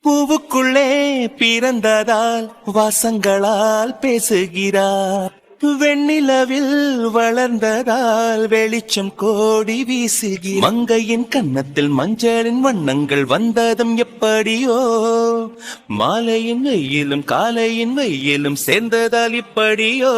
பூவுக்குள்ளே பிறந்ததால் வாசங்களால் பேசுகிறார். வெண்ணிலவில் வளர்ந்ததால் வெளிச்சம் கோடி வீசுகிறார். மங்கையின் கன்னத்தில் மஞ்சளின் வண்ணங்கள் வந்ததும் எப்படியோ, மாலையின் வெயிலும் காலையின் வெயிலும் சேர்ந்ததால் இப்படியோ.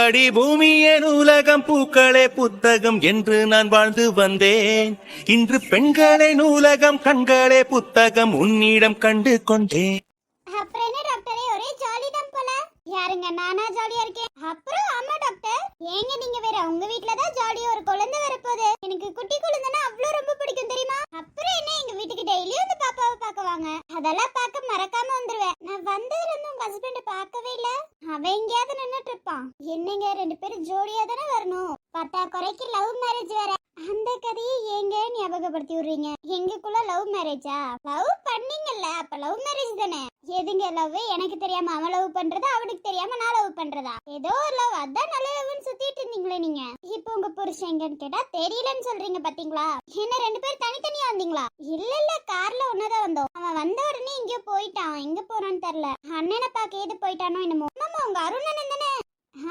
அடி பூமியே நூலகம், பூக்களே புத்தகம் என்று நான் வாழ்ந்து வந்தேன். இன்று பெண்களே நூலகம், கண்களே புத்தகம் உன்னிடம் கண்டு கொண்டேன். அப்புறம் என்ன டாக்டரே, ஒரே ஜாலி தான் போல. யாருங்க, நானா ஜாலியா இருக்கேன்? அப்புறம் ஆமா டாக்டர், ஏங்க நீங்க வேற உங்க வீட்ல தான் ஜாலியா ஒரு குழந்தை வரப்போகுது. எனக்கு குட்டி குழந்தைனா அவ்வளவு ரொம்ப பிடிக்கும் தெரியுமா? அப்புறம் என்ன, எங்க வீட்டுக்கு டெய்லியும் வந்து பாப்பாவை பார்க்க வாங்க. அதெல்லாம் பார்க்க மறக்காம வந்துருவேன். நான் வந்ததுல இருந்து உங்க ஹஸ்பண்ட் பார்க்கவே இல்ல. அவன் எங்கேயாவது நின்னுட்டு இருப்பான். என்னங்க, 2 பேரும் ஜோடியா தானே வரணும். பத்தா குறைக்கு லவ் மேரேஜ் வேற. அந்த கதையை ஏங்க ஞாபகப்படுத்தி விடுறீங்க? எங்களுக்குள்ள லவ் மேரேஜா? லவ் பண்ணீங்கல்ல, அப்ப லவ் மேரேஜ் தானே. எதுங்க லவ்? எனக்கு தெரியாம அவன் லவ் பண்றதா, அவனுக்கு தெரியாம நான் லவ் பண்றதா? ஏதோ ஒரு லவ், அதான் நல்ல லவ்னு சுத்திட்டு இருந்தீங்களே நீங்க. இப்போ உங்க புருஷன் எங்கன்னு கேட்டா தெரியலன்னு சொல்றீங்க பாத்தீங்களா? என்ன 2 பேரும் தனித்தனியா வந்தீங்களா? இல்ல கார்ல ஒன்னதான் வந்தோம். அவன் வந்த உடனே எங்கேயோ போயிட்டான். எங்க போறான்னு தெரியல. அண்ணனை பாக்க ஏது போயிட்டானோ என்னமோ. ஆமா, உங்க அருண் அண்ணன் தானே?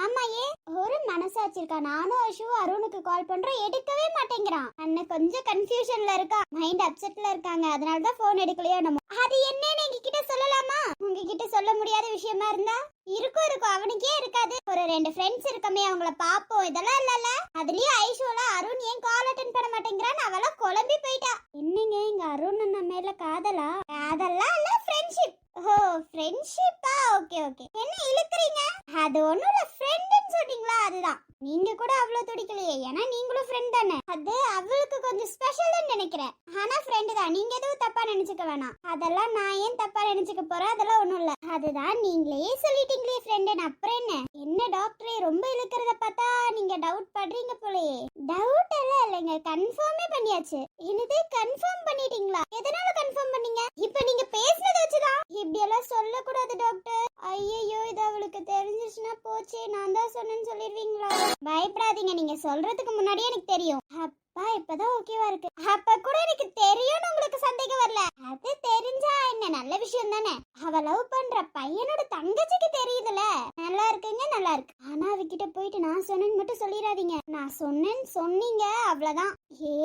ஆமாயே, ஒரு மனசாட்சி இருக்கா? நானும் அஷு அருணுக்கு கால் பண்றோம், எடுக்கவே மாட்டேங்கிறான். அண்ணன் கொஞ்சம் கன்ஃபியூஷன்ல இருக்கா, மைண்ட் அப்செட்ல இருக்காங்க. அதனாலதான் போன் எடுக்கலையோ நம்ம. அது என்னன்னு எங்ககிட்ட சொல்லலாமா? உங்ககிட்ட சொல்ல முடியாத விஷயமா இருந்தா இருக்கும். அவனுக்கே இருக்காது. ஒரு 2 ஃப்ரெண்ட்ஸ் இருக்கமே, அவங்கள பாப்போம். இதெல்லாம் இல்லல. அதுலயும் ஐஷோல அருண் ஏன் கால் அட்டென்ட் பண்ண மாட்டேங்கிறான்னு அவள குழம்பி போயிட்டா. என்னங்க, இங்க அருண் அண்ணா மேல காதலா? அதெல்லாம் இல்ல, ஃப்ரெண்ட்ஷிப். ஓ, ஃப்ரெண்ட்ஷிப்பா? Okay okay. என்ன இழுக்குறீங்க? அது ஒண்ணும் இல்ல, ஃப்ரெண்ட்னு சொன்னீங்களா, அதுதான். நீங்க கூட அவ்வளவு துடிக்கலையே, ஏன்னா நீங்களும் ஃப்ரெண்ட் தானே. அது அவளுக்கு கொஞ்சம் ஸ்பெஷல்னு நினைக்கிறேன். ஆனா ஃப்ரெண்ட் தான். நீங்க எதுவும் தப்பா நினைச்சுக்க வேணாம். அதெல்லாம் நான் ஏன் தப்பா நினைச்சுக்க போறேன்? அதெல்லாம் ஒண்ணும் இல்ல. அதுதான் நீங்களே சொல்லிட்டீங்களே ஃப்ரெண்ட். அப்புறம் என்ன டாக்டரே, ரொம்ப இழுக்கிறத பார்த்தா நீங்க டவுட் பண்றீங்க போலயே. டவுட் எல்லாம் இல்லைங்க, கன்ஃபார்மே பண்ணியாச்சு. என்னது, கன்ஃபார்ம் பண்ணிட்டீங்களா? எதனால கன்ஃபார்ம் பண்ணீங்க? இப்ப நீங்க பேசுனத வச்சுதான். இப்படி எல்லாம் சொல்லக்கூடாது டாக்டர். ஐயோ, இது அவளுக்கு தெரிஞ்சிச்சுன்னா போச்சே. நான் தான் சொன்னேன்னு சொல்லிடுவீங்களா? பயப்படாதீங்க, நீங்க சொல்றதுக்கு முன்னாடியே எனக்கு தெரியும். அப்பா இப்பதான் ஓகேவா இருக்கு. அப்ப கூட எனக்கு தெரியும்னு உங்களுக்கு சந்தேகம் வரல? அது தெரிஞ்சா என்ன, நல்ல விஷயம் தானே. அவ லவ் பண்ற பையனோட தங்கச்சிக்கு தெரியுதுல. நல்லா இருக்குங்க, நல்லா இருக்கு. ஆனா அவகிட்ட போயிட்டு நான் சொன்னேன்னு மட்டும் சொல்லிடாதீங்க. நான் சொன்னேன்னு சொன்னீங்க, அவ்வளவுதான்.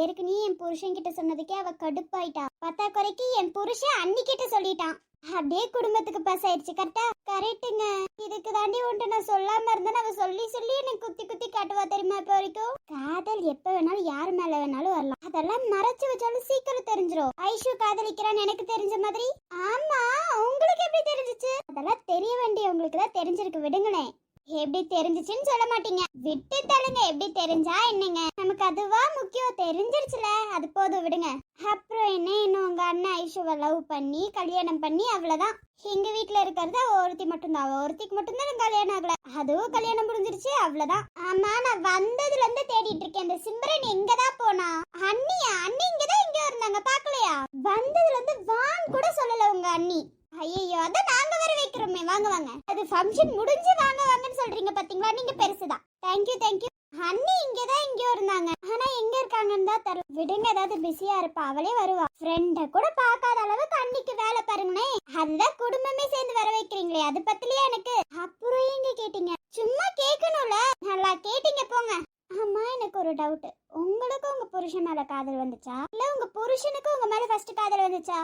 ஏற்கனவே என் புருஷன் கிட்ட சொன்னதுக்கே அவ கடுப்பாயிட்டா. பத்தா குறைக்கு என் புருஷன் அன்னிக்கிட்ட சொல்லிட்டான். அப்படியே குடும்பத்துக்கு பாஸ் ஆயிடுச்சு. கரெக்டா? கரெக்டுங்க. இதுக்கு தாண்டி உன்ட்டு நான் சொல்லாம இருந்தேன். அவ சொல்லி சொல்லி எனக்கு குத்தி குத்தி காட்டுவா தெரியுமா? இப்ப வரைக்கும் காதல் எப்ப வேணாலும் யாரு மேல வேணாலும் வரலாம். அதெல்லாம் மறைச்சு வச்சாலும் சீக்கிரம் தெரிஞ்சிரும். ஐஷு காதலிக்கிறான்னு எனக்கு தெரிஞ்ச மாதிரி. ஆமா, உங்களுக்கு எப்படி தெரிஞ்சிச்சு? அதெல்லாம் தெரிய வேண்டிய உங்களுக்கு தான் தெரிஞ்சிருக்கு. விடுங்களேன். எப்படி தெரிஞ்சிச்சுன்னு சொல்ல மாட்டீங்க, விட்டு தள்ளுங்க. எப்படி தெரிஞ்சா என்னங்க, நமக்கு அதுவா முக்கியம். தெரிஞ்சிருச்சுல, அது போதும், விடுங்க. அப்புறம் என்ன, இன்னும் உங்க அண்ணன் ஐஷுவை லவ் பண்ணி கல்யாணம் பண்ணி அவ்வளவுதான். எங்க வீட்டுல இருக்கிறது அவ ஒருத்தி மட்டும்தான். அவ ஒருத்திக்கு மட்டும்தான் கல்யாணம் ஆகல. அதுவும் கல்யாணம் முடிஞ்சிருச்சு, அவ்வளவுதான். ஆமா, நான் வந்ததுல இருந்து தேடிட்டு இருக்கேன். இந்த சிம்ரன் எங்கதான் போனா? அண்ணியா? அண்ணி இங்கதான் இங்க இருந்தாங்க, பாக்கலையா? வந்ததுல இருந்து வான் கூட சொல்லல உங்க அண்ணி. ஐயோ, அதான் நாங்க வர வைக்கிறோமே. வாங்க வாங்க. அது ஃபங்க்ஷன் முடிஞ்சு வாங்க வாங்கன்னு சொல்றீங்க பாத்தீங்களா? நீங்க பெருசுதான். Thank you thank you. அண்ணி இங்கதான் இங்கேயோ இருந்தாங்க, ஆனா எங்க இருக்காங்கன்னு தான் தெரியல. விடுங்க, ஏதாவது பிஸியா இருப்பா, அவளே வருவா. ஃப்ரெண்ட கூட பார்க்காத அளவுக்கு அன்னிக்கு வேலை பாருங்கண்ணே. அதுதான் குடும்பமே சேர்ந்து வர வைக்கிறீங்களே, அது பத்திலையா எனக்கு? அப்புறம் எங்க கேட்டீங்க? சும்மா கேட்கணும்ல. நல்லா கேட்டீங்க, போங்க. ஆமா, எனக்கு ஒரு டவுட். உங்களுக்கு உங்க புருஷன் மேல காதல் வந்துச்சா, இல்ல உங்க புருஷனுக்கு உங்க மேல ஃபர்ஸ்ட் காதல் வந்துச்சா?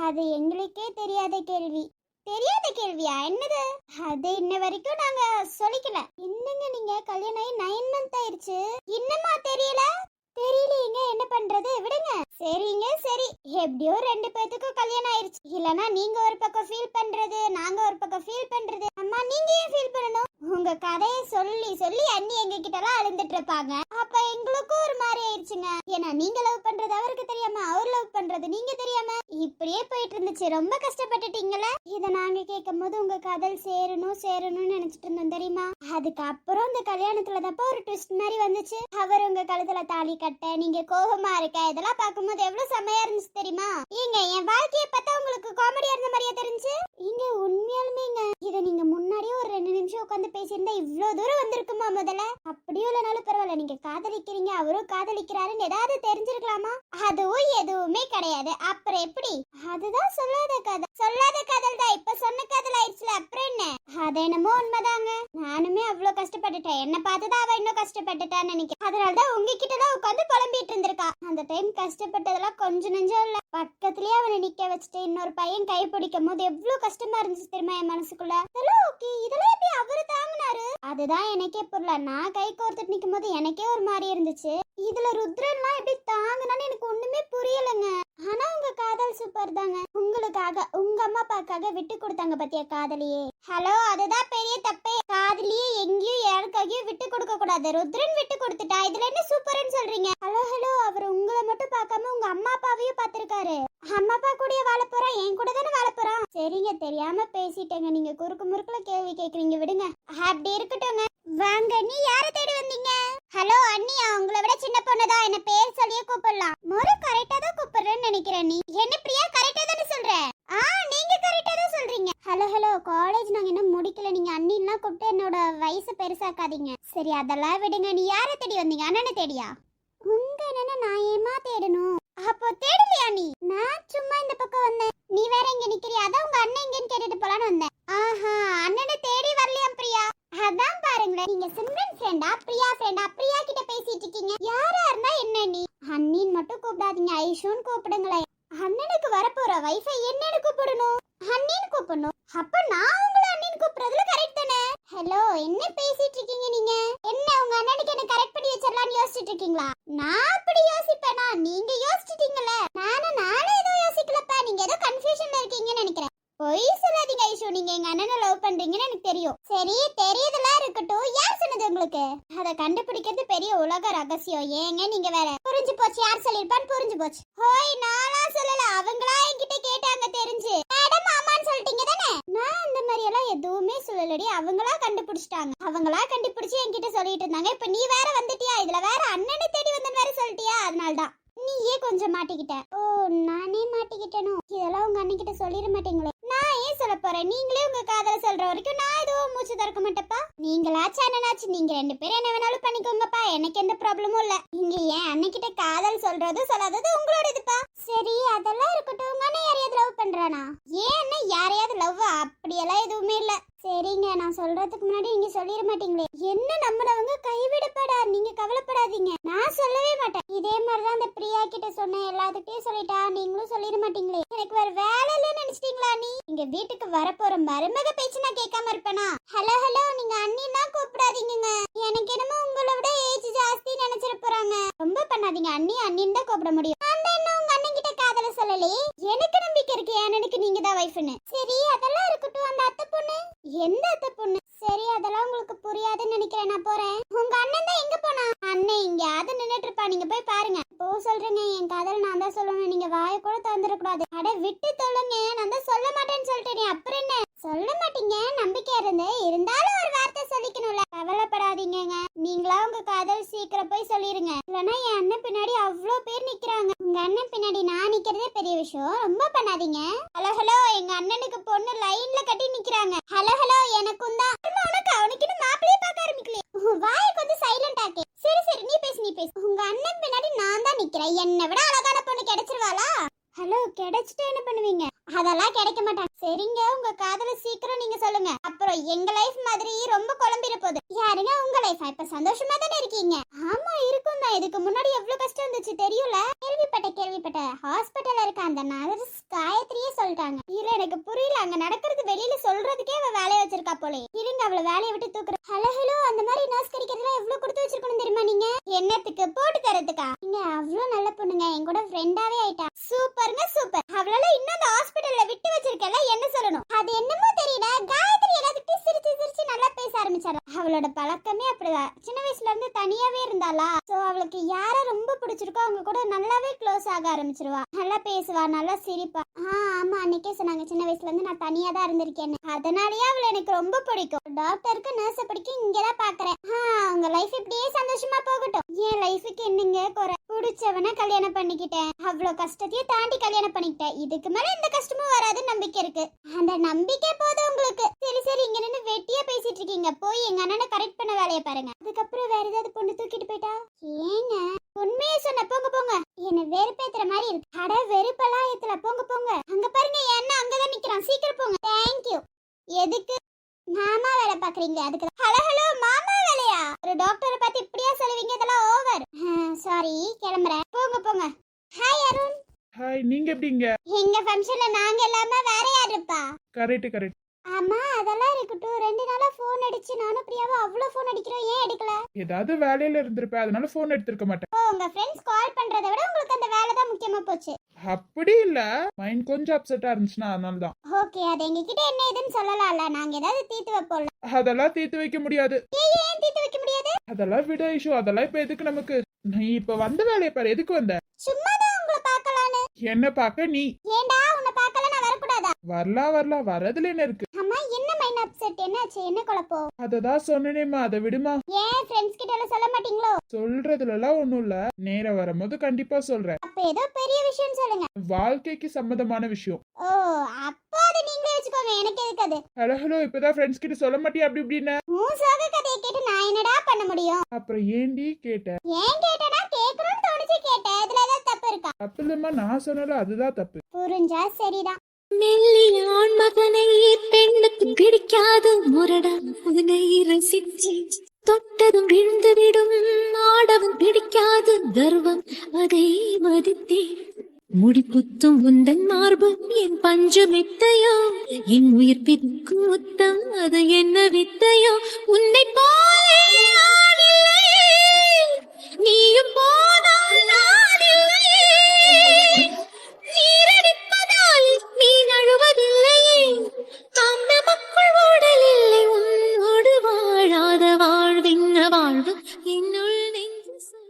அது எங்களுக்கே தெரியாத கேள்வி. தெரியாத கேள்வியா? என்னது அது? இன்ன வரைக்கும் நாங்க சொல்லிக்கல. என்னங்க நீங்க, கல்யாணம் ஆகி 9 months ஆயிருச்சு, இன்னமா தெரியல? தெரியலீங்க, என்ன பண்றது, விடுங்க. சரிங்க சரி, எப்படியோ 2 பேத்துக்கும் கல்யாணம் ஆயிருச்சு. இல்லனா நீங்க ஒரு பக்கம் ஃபீல் பண்றது, நாங்க ஒரு பக்கம் ஃபீல் பண்றது. அம்மா, நீங்க ஏன் ஃபீல் பண்ணணும்? உங்க கதையை சொல்லி சொல்லி அண்ணி எங்க கிட்ட எல்லாம் அழுந்துட்டு இருப்பாங்க. அப்ப எங்களுக்கும் ஒரு மாதிரி ஆயிடுச்சுங்க. ஏன்னா நீங்க லவ் பண்றது அவருக்கு தெரியாம, அவர் லவ் பண்றது நீங்க தெரியாம, இப்படியே போயிட்டு இருந்துச்சு. ரொம்ப கஷ்டப்பட்டுட்டீங்களே. இத நாங்க கேட்கும் போது உங்க காதல் சேரணும்னு நினைச்சிட்டு இருந்தோம் தெரியுமா? அதுக்கப்புறம் இந்த கல்யாணத்துல தப்ப ஒரு ட்விஸ்ட் மாதிரி வந்துச்சு. அவர் உங்க கழுத்துல தாலி கட்ட, நீங்க கோபமா இருக்க, இதெல்லாம் பார்க்கும்போது எவ்வளவு செமையா இருந்துச்சு தெரியுமா? ஏங்க, என் வாழ்க்கையை பார்த்தா உங்களுக்கு காமெடியா இருந்த மாதிரியா தெரிஞ்சு? இங்க உண்மையாலுமேங்க, இத நீங்க முன்னாடியே ஒரு 2 நிமிஷம் உட்காந்து பேசியிருந்தா இவ்வளவு தூரம் வந்திருக்குமா? முதல்ல அப்படியும் இல்லைனாலும் பரவாயில்ல, நீங்க காதலிக்கிறீங்க, அவரும் காதலிக்கிறாருன்னு ஏதாவது தெரிஞ்சிருக்கலாமா? அதுவும் எதுவுமே கிடையாது. அப்புறம் எப்படி? அதுதான் சொல்லாத கதை. என்ன பார்த்துதான் அவ இன்னும் கஷ்டப்பட்டுட்டான்னு நினைக்கிறேன். அதனாலதான் உங்ககிட்ட தான் உட்காந்து புலம்பிட்டு இருந்திருக்கா. அந்த டைம் கஷ்டப்பட்டதெல்லாம் கொஞ்சம் நெஞ்சம் இல்ல. பக்கத்துலயே அவனை நிக்க வச்சுட்டு இன்னொரு பையன் கை பிடிக்கும் போது எவ்வளவு கஷ்டமா இருந்துச்சு தெரியுமா என் மனசுக்குள்ள. இதெல்லாம் ஓகே, இதெல்லாம் எப்படி அவரு தாங்கினாரு அதுதான் எனக்கே புரியல. நான் கை கோர்த்துட்டு நிக்கும் போது எனக்கே ஒரு மாதிரி இருந்துச்சு. இதுல ருத்ரன்லாம் எப்படி தாங்கினான்னு எனக்கு ஒண்ணுமே புரியலங்க. ஆனா உங்க காதல் சூப்பர் தாங்க. உங்களுக்காக உங்க அம்மா அப்பாக்காக விட்டு கொடுத்தாங்க பத்தியா காதலியே. ஹலோ, அதுதான் பெரிய தப்பே. காதலியே எங்கேயும் யாருக்காகவும் விட்டு கொடுக்க கூடாது. ருத்ரன் விட்டு கொடுத்துட்டா, இதுல என்ன சூப்பர்னு சொல்றீங்க? ஹலோ ஹலோ, அவர் உங்களை மட்டும் பார்க்காம உங்க அம்மா அப்பாவையும் பாத்திருக்காரு. அம்மா அப்பா கூடயே வாழ போறான், என் கூட தானே வாழ போறான். சரிங்க, தெரியாம பேசிட்டேங்க. நீங்க குறுக்கு முறுக்குல கேள்வி கேக்குறீங்க, விடுங்க. அப்படி இருக்கட்டும்ங்க. வாங்க, நீ யார தேடி வந்தீங்க? ஹலோ அண்ணி, உங்களை விட சின்ன பொண்ணுதான், என்ன பேர் சொல்லியே கூப்பிடலாம். முறை கரெக்டா தான் கூப்பிடுறேன்னு நினைக்கிறேன். நீ என்ன பிரியா கரெக்டா தானே சொல்ற? நீங்க கரெக்டா தான் சொல்றீங்க. ஹலோ ஹலோ, காலேஜ் நாங்க இன்னும் முடிக்கல. நீங்க அண்ணின்லாம் கூப்பிட்டு என்னோட வயசு பெருசாக்காதீங்க. சரி, அதெல்லாம் விடுங்க. நீ யார தேடி வந்தீங்க? அண்ணனை தேடியா? உங்க அண்ணனை நான் ஏமா தேடணும்? அப்போ தேடலையா நீ? நான் சும்மா இந்த பக்கம் வந்தேன். நீ வேற இங்க நிக்கிறியா? அதான் உங்க அண்ணன் எங்கன்னு கேட்டுட்டு போலான்னு வந்தேன். ஆஹா, அண்ணனை தேடி வரலையா பிரியா? அதான் பாருங்களேன், நீங்க சிம்ரன் ஃப்ரெண்டா பிரியா ஃப்ரெண்டா? பிரியா கிட்ட பேசிட்டு இருக்கீங்க. யாரா இருந்தா என்ன? நீ அண்ணின் மட்டும் கூப்பிடாதீங்க, ஐஷுன்னு கூப்பிடுங்களேன். அண்ணனுக்கு வரப்போற வைஃபை என்னன்னு கூப்பிடணும்? அண்ணின்னு கூப்பிடணும். அப்ப நான் உங்களை அண்ணின்னு கூப்பிடுறதுல கரெக்ட் தானே? ஹலோ, என்ன பேசிட்டு இருக்கீங்க நீங்க? என்ன உங்க அண்ணனுக்கு என்ன கரெக்ட் பண்ணி வச்சிடலாம்னு யோசிச்சுட்டு இருக்கீங்களா? நான் அப்படி யோசிப்பேனா? நீங்க யோசிச்சிட்டீங்கல்ல. நானே ஏதோ யோசிக்கலப்பா. நீங்க ஏதோ கன்ஃபியூஷன்ல இருக்கீங்கன்னு நினைக்கிறேன். பொய் சொல்லாதீங்க ஐஷு, நீங்க எங்க அண்ணனை லவ் பண்றீங்கன்னு எனக்கு தெரியும். சரி, தெரியுதெல்லாம் இருக்கட்டும். யார் சொன்னது உங்களுக்கு? அதை கண்டுபிடிக்கிறது பெரிய உலக ரகசியம். ஏங்க நீங்க வேற. புரிஞ்சு போச்சு, யார் சொல்லிருப்பான்னு புரிஞ்சு போச்சு. ஹோய், நானா சொல்லல, அவங்களா என்கிட்ட கேட்டாங்க. தெரிஞ்சு மேடம் ஆமான்னு சொல்லிட்டீங்க தானே? நான் அந்த மாதிரி எல்லாம் எதுவுமே சொல்லலடி. அவங்களா கண்டுபிடிச்சிட்டாங்க. அவங்களா கண்டுபிடிச்சு என்கிட்ட சொல்லிட்டு இருந்தாங்க. இப்ப நீ வேற வந்துட்டியா? இதுல வேற அண்ணனை தேடி வந்தேன்னு வேற சொல்லிட்டியா? அதனாலதான் நீயே கொஞ்சம் மாட்டிக்கிட்ட. ஓ, நானே மாட்டிக்கிட்டேனோ? இதெல்லாம் உங்க அண்ணன் கிட்ட சொல்லிட மாட்டீங்களே? நான் ஏன் சொல்ல போறேன்? நீங்களே உங்க காதல சொல்ற வரைக்கும் நான் எதுவும் மூச்சு திறக்க மாட்டேப்பா. நீங்களாச்சு அண்ணனாச்சு, நீங்க ரெண்டு பேரும் என்ன வேணாலும் பண்ணிக்கோங்கப்பா. எனக்கு எந்த ப்ராப்ளமும் இல்ல. நீங்க ஏன் அண்ணன்கிட்ட காதல் சொல்றது சொல்லாதது உங்களோட இதுப்பா. சரி, அதெல்லாம் இருக்கட்டும். உங்க அண்ணன் யாரையாவது லவ் பண்றானா? ஏன் அண்ணன் யாரையாவது லவ்? அப்படியெல்லாம் எதுவுமே இல்ல. சரிங்க, நான் சொல்றதுக்கு முன்னாடி நீங்க சொல்லிட மாட்டீங்களே? என்ன நம்மளவங்க கைவிடப்படா, நீங்க கவலைப்படாதீங்க. நான் சொல்லவே மாட்டேன். இதே மாதிரிதான் அந்த பிரியா கிட்ட சொன்னேன், எல்லாத்துக்கிட்டையும் சொல்லிட்டா. நீங்களும் சொல்லிட மாட்டீங்களே? எனக்கு வேற வேலை இல்லைன்னு நினைச்சிட்டீங்களா? நீ எங்க வீட்டுக்கு வரப்போற மருமக பேச்சு நான் கேட்காம இருப்பேனா? ஹலோ ஹலோ, நீங்க அண்ணின்னா கூப்பிடாதீங்க. எனக்கு என்னமோ உங்களை விட ஏஜ் ஜாஸ்தி நினைச்சிட போறாங்க. ரொம்ப பண்ணாதீங்க. அண்ணின்னு தான் கூப்பிட முடியும். அந்த என்ன உங்க அண்ணன் கிட்ட காதல சொல்லலே? எனக்கு நம்பிக்கை இருக்கு எனக்கு நீங்க தான் வைஃப்னு. சரி, அதெல்லாம் இருக்கட்டும். அந்த அத்தை பொண்ணு எந்த அத்தை பொண்ணு? சரி, அதெல்லாம் உங்களுக்கு புரியாதுன்னு நினைக்கிறேன். நான் போறேன். உங்க அண்ணன் தான் எங்க போனா? அண்ணன் இங்கயாவது நின்னுட்டு இருப்பா, நீங்க போய் பாருங்க. போ சொல்றேங்க, என் காதல் நான் தான் சொல்லுவேன். நீங்க வாய கூட திறந்துடக்கூடாது. அட விட்டு தொல்லுங்க, நான் தான் சொல்ல மாட்டேன்னு சொல்லிட்டேன். அப்புறம் என்ன? சொல்ல மாட்டீங்க, நம்பிக்கை இருந்தாலும் ஒரு வார்த்தை சொல்லிக்கணும்ல. கவலைப்படாதீங்க, நீங்களா உங்க காதல் சீக்கிரம் போய் சொல்லிருங்க. இல்லைன்னா என் அண்ணன் பின்னாடி அவ்வளோ பேர் நிக்கிறாங்க. உங்க அண்ணன் பின்னாடி நான் நிக்கிறதே பெரிய விஷயம். ரொம்ப பண்ணாதீங்க. ஹலோ ஹலோ, எங்க அண்ணனுக்கு பொண்ணு லைன்ல கட்டி நிக்கிறாங்க. ஹலோ ஹலோ, எனக்கும் தான். உனக்கு அவனுக்கு மாப்பிளையே பார்க்க ஆரம்பிக்கலையே? வாயை கொஞ்சம் சைலண்ட் ஆக்கே. சரி சரி, நீ பேசு. உங்க அண்ணன் பின்னாடி நான் தான் நிக்கிறேன். என்னை விட அழகான பொண்ணு கிடைச்சிருவாளா? ஹலோ, கிடைச்சிட்டு என்ன பண்ணுவீங்க? அதெல்லாம் கிடைக்க மாட்டாங்க. சரிங்க, உங்க காதல சீக்கிரம் நீங்க சொல்லுங்க. அப்புறம் எங்க லைஃப் மாதிரி ரொம்ப குழம்பிட போகுது. யாருங்க உங்க லைஃப்? இப்ப சந்தோஷமா தானே இருக்கீங்க? ஆமா, இருக்கும் தான். இதுக்கு முன்னாடி எவ்வளவு கஷ்டம் இருந்துச்சு தெரியும்ல? கேள்விப்பட்ட ஹாஸ்பிட்டல்ல இருக்க அந்த நர்ஸ் காயத்ரியே சொல்லிட்டாங்க. இல்ல, எனக்கு புரியல. அங்க நடக்கிறது வெளியில சொல்றதுக்கே அவ வேலையை வச்சிருக்கா போலே. இருங்க, அவளை வேலையை விட்டு தூக்குறேன். ஹலோ ஹலோ, அந்த மாதிரி நர்ஸ் கிடைக்கிறதுல எவ்வளவு கொடுத்து வச்சிருக்கணும் தெரியுமா? நீங்க என்னத்துக்கு போட்டு தரதுக்கா? நீங்க அவ்வளவு நல்ல பொண்ணுங்க, என் கூட ஃப்ரெண்டாவே ஆயிட்டா. சூப்பருங்க சூப்பர். அவளால இன்னும் அந்த ஹாஸ்பிட்டல்ல விட்டு வச்சிருக்கல, என்ன சொல்லணும்? அது என்னமோ தெரியல, காயத்ரி எல்லாத்துக்கிட்டையும் சிரிச்சு நல்லா பேச ஆரம்பிச்சாரு. அவளோட பழக்கமே அப்படிதான். சின்ன வயசுல இருந்து தனியாவே இருந்தாளா, சோ அவளுக்கு யார ரொம்ப பிடிச்சிருக்கோ அவங்க கூட நல்லாவே க்ளோஸ் ஆக ஆரம்பிச்சிருவா. நல்லா பேசுவா, நல்லா சிரிப்பா. ஆமா, அன்னைக்கே சொன்னாங்க சின்ன வயசுல இருந்து நான் தனியா தான் இருந்திருக்கேன்னு. அதனாலயே அவளை எனக்கு ரொம்ப பிடிக்கும். டாக்டருக்கு நர்ஸ் படிக்க இங்கதான் பாக்குறேன். உங்க லைஃப் இப்படியே சந்தோஷமா போகட்டும். என் லைஃபுக்கு என்னங்க குறை? பிடிச்சவன கல்யாணம் பண்ணிக்கிட்டேன். அவ்வளவு கஷ்டத்தையும் தாண்டி கல்யாணம் பண்ணிக்கிட்டேன். இதுக்கு மேல எந்த கஷ்டமும் வராதுன்னு நம்பிக்கை இருக்கு. அந்த நம்பிக்கை போதும் உங்களுக்கு. சரி, இங்க நின்று வெட்டியா பேசிட்டு இருக்கீங்க. போய் எங்க அண்ணனை கரெக்ட் பண்ண வேலையை பாருங்க. அதுக்கப்புறம் வேற ஏதாவது பொண்ணு தூக்கிட்டு போயிட்டா? ஏங்க உண்மையை சொன்ன, போங்க. என்ன வெறுப்பேத்துற மாதிரி இருக்கு. அட, வெறுப்பெல்லாம் ஏத்துல, போங்க. அங்க பாருங்க, என் அண்ணன் அங்கதான் நிக்கிறான். சீக்கிரம் போங்க. தேங்க்யூ. எதுக்கு? மாமா வேலை பாக்குறீங்க? அதுக்கு. ஹலோ ஹலோ, மாமா வேலையா? ஒரு டாக்டரை பார்த்து இப்படியா சொல்லுவீங்க? இதெல்லாம் ஓவர். சாரி, கிளம்புறேன். போங்க போங்க. ஹாய் அருண். ஹாய், நீங்க எப்படிங்க? எங்க ஃபங்க்ஷன்ல நாங்க இல்லாம வேற யார் இருப்பா? கரெக்ட். ஆமா, அதெல்லாம் இருக்கட்டும். 2 நாளா ஃபோன் அடிச்சு நானும் பிரியாவும் அவ்வளோ ஃபோன் அடிக்கிறோம், ஏன் எடுக்கல? ஏதாவது வேலையில இருந்திருப்பேன், அதனால போன் எடுத்திருக்க மாட்டேன். ஓ, உங்க ஃப்ரெண்ட்ஸ் கால் பண்றதை விட உங்களுக்கு அந்த வேலை தான் முக்கியமா போச்சு. அப்படி இல்ல, மைண்ட் கொஞ்சம் அப்செட்டா இருந்துச்சுன்னா அதனால தான். ஓகே, அது எங்ககிட்ட என்ன ஏதுன்னு சொல்லலாம்ல, நாங்க ஏதாவது தீர்த்து வைப்போம்ல. அதெல்லாம் தீர்த்து வைக்க முடியாது. ஏன் தீர்த்து வைக்க முடியாது? அதெல்லாம் விட இஷ்யூ, அதெல்லாம் இப்ப எதுக்கு நமக்கு? நீ இப்ப வந்த வேலையை பாரு, எதுக்கு வந்த? சும்மா தான் உங்களை பார்க்கலான்னு. என்ன பார்க்க நீ? ஏன்டா உன்னை பார்க்கல நான் வரக்கூடாதா? வரலாம், வரதுல என்ன இருக்கு? அம்மா, என்ன மைண்ட் அப்செட்? என்னாச்சு? என்ன குழப்பம்? அததான் சொன்னேனேம்மா, அதை விடுமா. ஏன் ஃப்ரெண்ட்ஸ் கிட்ட எல்லாம் சொல்ல மாட்டீங்களோ? சொல்றதுல எல்லாம் ஒண்ணும் இல்ல, நேரம் வரும்போது கண்டிப்பா சொல்றேன். அப்ப ஏதோ பெரிய விஷயம் சொல்லுங்க. வாழ்க்கைக்கு சம்மந்தமான விஷயம். ஓ, அப்போ அதை நீங்களே வச்சுக்கோங்க, எனக்கு எதுக்கு அது? ஹலோ, இப்பதான் ஃப்ரெண்ட்ஸ் கிட்ட சொல்ல மாட்டியா அப்படி இப்படின்னு? உன் சோக கதையை கேட்டு நான் என்னடா பண்ண முடியும்? அப்புறம் ஏண்டி கேட்ட? ஏன் கேட்டனா, கேட்கணும்னு தோணுச்சு கேட்டேன். இதுல ஏதாவது தப்பு இருக்கா? தப்பு இல்லம்மா, நான் சொன்னல அதுதான் தப்பு. புரிஞ்சா சரிதான். மெல்லிய ஆண்மகனை பெண்ணுக்கு பிடிக்காது முரடா உன்னை ரசிச்சு தொட்டதும் விழுந்து விடும் ஆடவும் பிடிக்காது கர்வம் அதை மதித்தேன் முடிப்புத்தும் உந்தன் மார்பும் என் பஞ்சு வித்தையோ என் உயிர் பிடிக்கும் முத்தம் அது என்ன வித்தையோ உன்னை போலே ஆடில்லையே நீயும் போனால் நாடில்லையே நீரடிப்பதால் நீ நழுவதில்லையே தாம் நமக்குள் ஓடல் இல்லை உன்னோடு வாழாத வாழ்வின்ன வாழ்வு என்னுள் நெஞ்சு சொல்.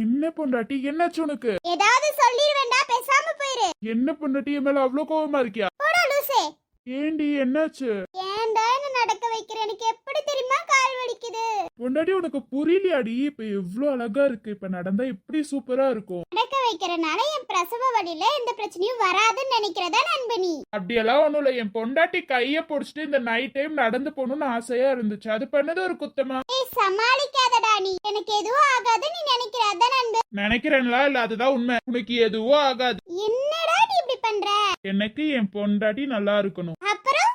என்ன பொண்டாட்டி, என்னாச்சு உனக்கு? ஏதாவது சொல்லிடுவேண்டா, பேசாம போயிரு. என்ன பொண்டாட்டி, என் மேல அவ்வளவு கோவமா இருக்கியா? போடா லூசே. ஏண்டி என்னாச்சு? ஏன்டா என்ன நடக்க வைக்கிற? எனக்கு எப்படி தெரியுமா கால் வலிக்குது? பொண்டாட்டி உனக்கு புரியலையாடி? இப்ப எவ்வளவு அழகா இருக்கு, இப்ப நடந்தா இப்படி சூப்பரா இருக்கும். நடக்க வைக்கிறனால என் பிரசவ வழியில எந்த பிரச்சனையும் வராதுன்னு நினைக்கிறதா நண்பனி? அப்படியெல்லாம் ஒண்ணும் இல்ல, என் பொண்டாட்டி கைய பிடிச்சிட்டு இந்த நைட் டைம் நடந்து போகணும்னு ஆசையா இருந்துச்சு, அது பண்ணது ஒரு குத்தமா? ஏய், சமாளிக்காதடா நீ. எனக்கு எதுவும் ஆகாது நீ நினைக்கிற, அதான் நண்பு. நினைக்கிறேன்ல, இல்ல அதுதான் உண்மை. உனக்கு எதுவும் ஆகாது. என்னடா நீ இப்படி பண்ற? எனக்கு என் பொண்டாட்டி நல்லா இருக்கணும். அப்புறம்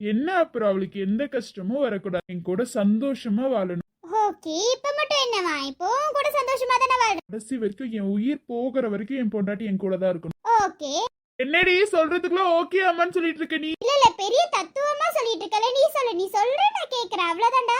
என்ன அப்புறம்? அவளுக்கு எந்த கஷ்டமும் வரக்கூடாது, என் கூட சந்தோஷமா வாழணும். ஓகே, இப்ப மட்டும் என்னவா? இப்போ உன் கூட சந்தோஷமா தானே வாழ? கடைசி வரைக்கும், என் உயிர் போகிற வரைக்கும் என் பொண்டாட்டி என் கூட தான் இருக்கணும். ஓகே. என்னடி சொல்றதுக்குள்ள ஓகே அம்மான்னு சொல்லிட்டு இருக்க நீ? இல்ல பெரிய தத்துவமா சொல்லிட்டு இருக்கல, நீ சொல்லு. நீ சொல்ற, நான் கேக்குறேன், அவ்வளவுதான்டா.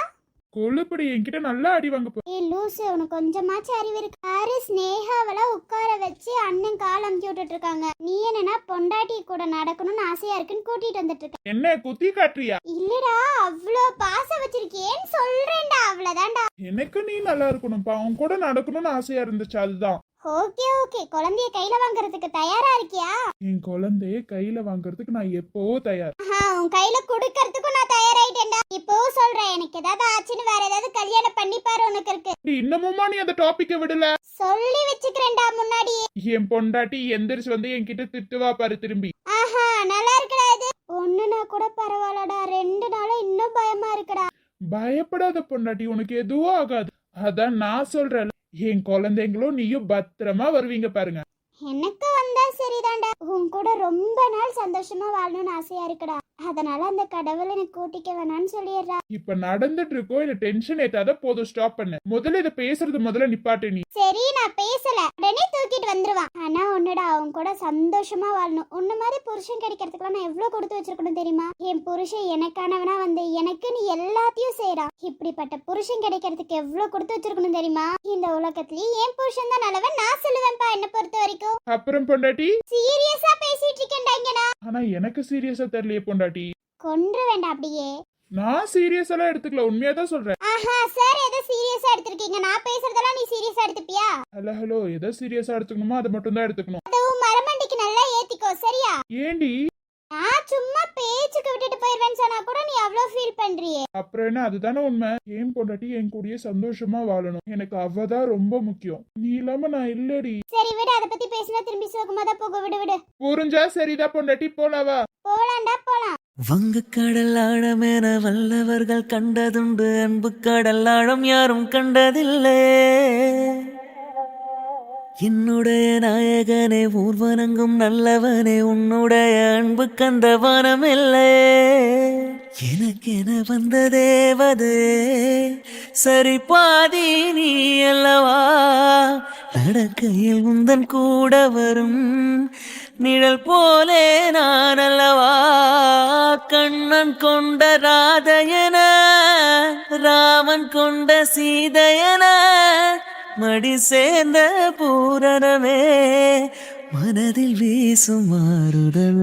கொள்ளுப்படி, என்கிட்ட நல்லா அடி வாங்க போ. ஏய் லூசு, உனக்கு கொஞ்சமாச்சும் அறிவு இருக்கு? யாரு ஸ்னேகாவெல்லாம் உட்கார வச்சு அண்ணன் கால் அமுக்கி விட்டுட்டு இருக்காங்க. நீ என்னன்னா பொண்டாட்டி கூட நடக்கணும்னு ஆசையா இருக்குன்னு கூட்டிட்டு வந்துட்டு இருக்க. என்ன குத்தி காட்டுறியா? இல்லடா, அவ்வளோ பாசம் வச்சிருக்கேன்னு சொல்றேன்டா, அவ்வளவுதான்டா. எனக்கு நீ நல்லா இருக்கணும்ப்பா, அவன் கூட நடக்கணும்னு ஆசையா இருந்துச்சு, அதுதான். ஓகே ஓகே, குழந்தைய கையில வாங்குறதுக்கு தயாரா இருக்கியா? என் குழந்தைய கையில வாங்குறதுக்கு நான் எப்பவோ தயார். உன் கையில குடுக்கறதுக்கும் நான் தயாராயிட்டேன்டா. இப்போ சொல்றேன், எனக்கு ஏதாவது ஆச்சுன்னு வேற ஏதாவது கல்யாணம் பண்ணி பாரு, உனக்கு இருக்கு. இன்னமுமா நீ அந்த டாபிக்க விடல? சொல்லி வச்சுக்கிறேன்டா முன்னாடியே. என் பொண்டாட்டி எந்திரிச்சு வந்து என்கிட்ட திட்டுவா பாரு திரும்பி. ஆஹா, நல்லா இருக்குடா இது. ஒண்ணுனா கூட பரவாயில்லடா, 2 நாளா இன்னும் பயமா இருக்குடா. பயப்படாத பொண்டாட்டி, உனக்கு எதுவும் ஆகாது. அதான் நான் சொல்றேன், என் குழந்தைங்களும் நீயும் பத்திரமா வருவீங்க பாருங்க. எனக்கு வந்தா சரிதான்டா. உன் கூட ரொம்ப நாள் சந்தோஷமா வாழணும்னு ஆசையா இருக்குடா. அதனால அந்த கடவுள் எனக்கு கூட்டிக்க வேணான்னு சொல்லிடுறா. இப்ப நடந்துட்டு இருக்கோ, இல்ல டென்ஷன் ஏத்தாத, போதும் ஸ்டாப் பண்ணு. முதல்ல இத பேசுறது முதல்ல நிப்பாட்டு நீ. சரி, நான் பேசல, உடனே தூக்கிட்டு வந்துருவான். ஆனா ஒண்ணுடா, அவன் கூட சந்தோஷமா வாழணும். உன்ன மாதிரி புருஷன் கிடைக்கிறதுக்குலாம் நான் எவ்வளவு கொடுத்து வச்சிருக்கணும் தெரியுமா? என் புருஷன் எனக்கானவனா வந்து எனக்கு நீ எல்லாத்தையும் செய்யறான். இப்படிப்பட்ட புருஷன் கிடைக்கிறதுக்கு எவ்வளவு கொடுத்து வச்சிருக்கணும் தெரியுமா? இந்த உலகத்திலேயே என் புருஷன் தான் நல்லவன் நான் சொல்லுவேன்ப்பா, என்ன பொறுத்த வரைக்கும். அப்புறம் பொண்டாட்டி, சீரியஸா பேசிட்டு இருக்கேன்டா இங்கடா. ஆனா எனக்கு சீரியஸா தெரியலையே பொண்டாட்டி. கொன்று வேண்டாம் அப்படியே. நான் சீரியஸா எல்லாம் எடுத்துக்கல, உண்மையா தான் சொல்றேன். ஆஹா சார், ஏதோ சீரியஸா எடுத்துருக்கீங்க. நான் பேசுறதெல்லாம் நீ சீரியஸா எடுத்துப்பியா? ஹலோ, எதை சீரியஸா எடுத்துக்கணுமோ அதை மட்டும் தான் எடுத்துக்கணும். அதுவும் மரமண்டிக்கு நல்லா ஏத்திக்கோ, சரியா? ஏண்டி? நான் சும்மா பேச்சுக்கு விட்டுட்டு போயிருவேன்னு சொன்னா கூட நீ அவ்வளவு ஃபீல் பண்றியே. அப்புறம் என்ன, அதுதானே உண்மை. ஏன் பொண்டாட்டி என் கூடயே சந்தோஷமா வாழணும், எனக்கு அவதான் ரொம்ப முக்கியம். நீ இல்லாம நான் இல்லடி. சரி விடு, அத பத்தி பேசினா திரும்பி சோகமாதான் போக. விடு விடு. புரிஞ்சா சரிதா பொண்டாட்டி, போலாவா? போலாண்டா போலாம். வங்கு கடல் ஆழமென வல்லவர்கள் கண்டதுண்டு, அன்பு கடல் ஆழம் யாரும் கண்டதில்லை. என்னுடைய நாயகனே ஊர்வனங்கும் நல்லவனே உன்னுடைய அன்பு கந்த வனமில்லை எனக்கென வந்த தேவதே சரி பாதி நீ அல்லவா நடக்கையில் உந்தன் கூட வரும் நிழல் போலே நான் அல்லவா கண்ணன் கொண்ட ராதையன ராமன் கொண்ட சீதையன மடி சேர்ந்த பூரணமே மனதில் வீசும் மாறுதல்